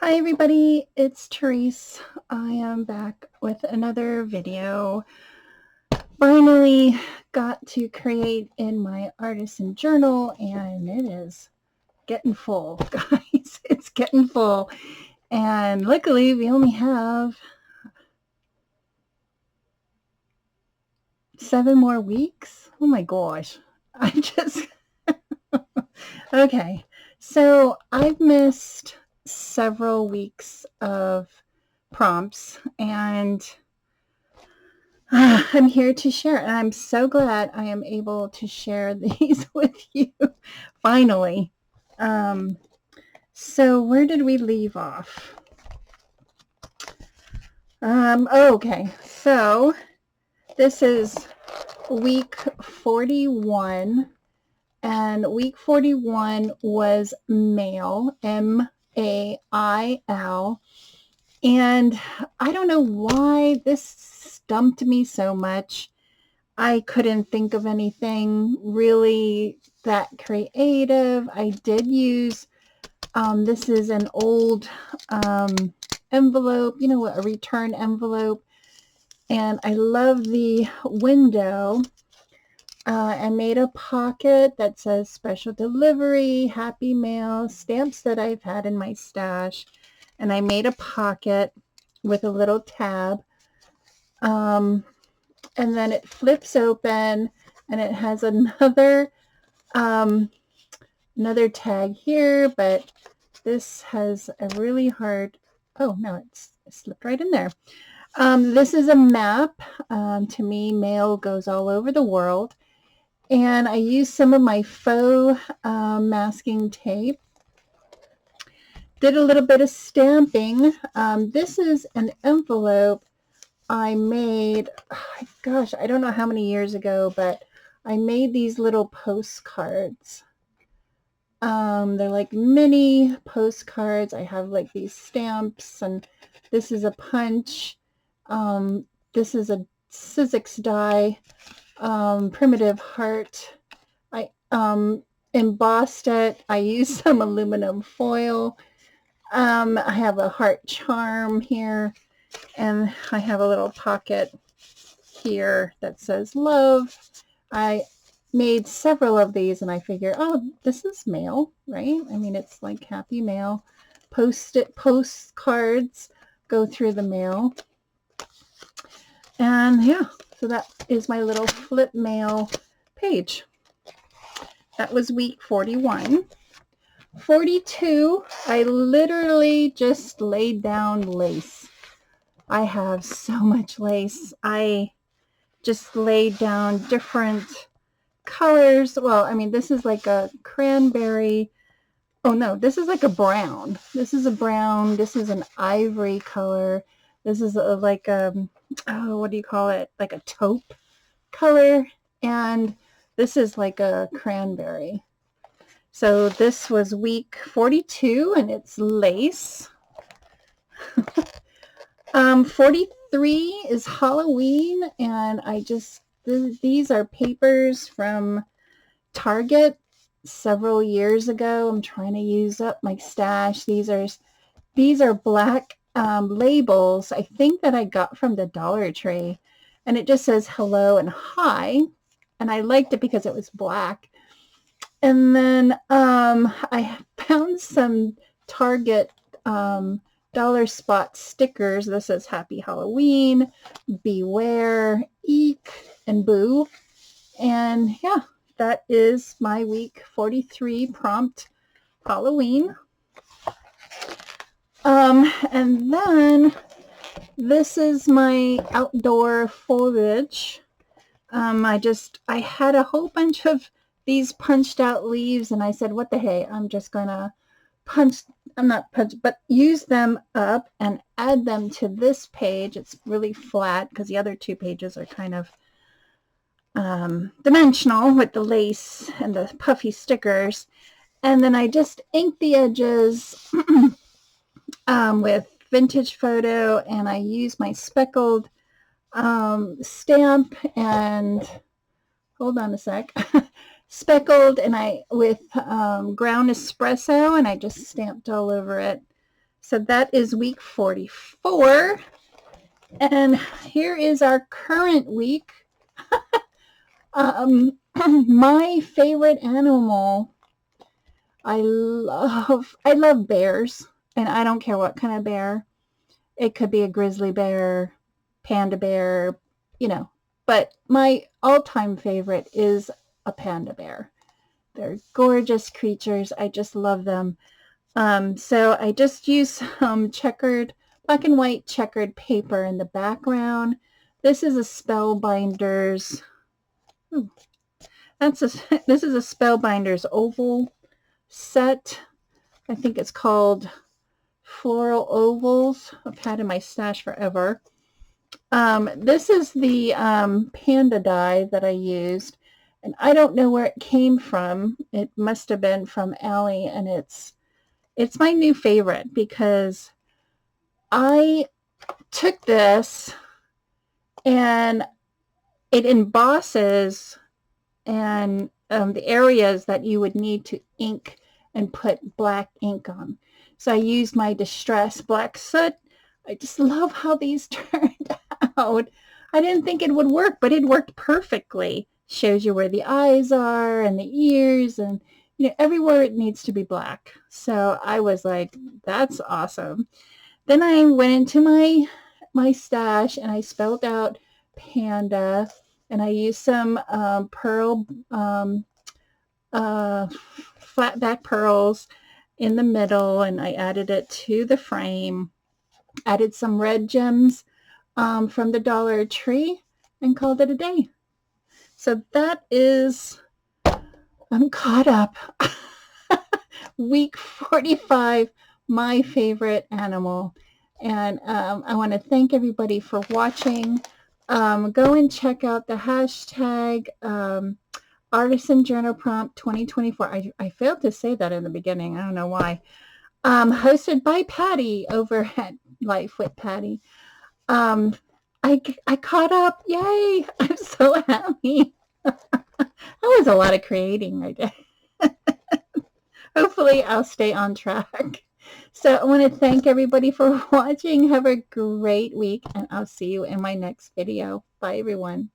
Hi everybody, it's Tereese. I am back with another video. Finally got to create in my artisan journal and it is getting full, guys. It's getting full. And luckily we only have 7 more weeks. Oh my gosh. I just Okay. So I've missed several weeks of prompts and I'm here to share, and I'm so glad I am able to share these with you finally. Um, so, where did we leave off? Okay, so this is week 41, and week 41 was male, MAIL. And I don't know why this stumped me so much. I couldn't think of anything really that creative. I did use, this is an old envelope, a return envelope. And I love the window. I made a pocket that says special delivery, happy mail, stamps that I've had in my stash. And I made a pocket with a little tab. And then it flips open and it has another tag here, but this has a really hard, oh no, it slipped right in there. This is a map. To me, mail goes all over the world. And I used some of my faux masking tape. Did a little bit of stamping. This is an envelope I made, gosh, I don't know how many years ago, but I made these little postcards. They're like mini postcards. I have like these stamps, and this is a punch. This is a Sizzix die, primitive heart. I embossed it. I used some aluminum foil. I have a heart charm here, and I have a little pocket here that says love. I made several of these and I figure, oh, this is mail, right? I mean, it's like happy mail. Postcards go through the mail. And yeah, so that is my little flip mail page. That was week 41. 42, I literally just laid down lace. I have so much lace. I just laid down different colors. Well, I mean, this is like a cranberry. Oh no, this is like a brown. This is a brown. This is an ivory color. This is like what do you call it? Like a taupe color. And this is like a cranberry. So this was week 42 and it's lace. 43 is Halloween, and these are papers from Target several years ago. I'm trying to use up my stash. These are black labels, I think, that I got from the Dollar Tree, and it just says hello and hi, and I liked it because it was black. And then I found some Target dollar spot stickers. This says Happy Halloween, Beware, Eek, and Boo. And yeah, that is my week 43 prompt Halloween. And then this is my outdoor foliage. I had a whole bunch of these punched out leaves, and I said, what the hey, I'm just gonna use them up and add them to this page. It's really flat because the other two pages are kind of dimensional with the lace and the puffy stickers. And then I just inked the edges with vintage photo, and I used my speckled stamp, and hold on a sec. Speckled, and I with ground espresso, and I just stamped all over it. So that is week 44. And here is our current week. My favorite animal, I love bears, and I don't care what kind of bear. It could be a grizzly bear, panda bear, you know. But my all-time favorite is a panda bear. They're gorgeous creatures. I just love them. So I just use some black and white checkered paper in the background. This is a Spellbinders. Ooh, this is a Spellbinders oval set. I think it's called Floral Ovals. I've had in my stash forever. This is the panda die that I used, and I don't know where it came from. It must have been from Allie, and it's my new favorite because I took this and it embosses and the areas that you would need to ink and put black ink on. So I used my Distress Black Soot. I just love how these turned out. I didn't think it would work, but it worked perfectly. Shows you where the eyes are and the ears and everywhere it needs to be black. So I was like, that's awesome. Then I went into my stash and I spelled out panda, and I used some pearl flat back pearls in the middle, and I added it to the frame. Added some red gems from the Dollar Tree and called it a day. So that is, I'm caught up. Week 45, my favorite animal. And I want to thank everybody for watching. Go and check out the hashtag Artisan Journal Prompt 2024. I failed to say that in the beginning. I don't know why. Hosted by Patti over at Life with Patti. I caught up. Yay! I'm so happy. That was a lot of creating I did. Hopefully I'll stay on track. So I want to thank everybody for watching. Have a great week, and I'll see you in my next video. Bye, everyone.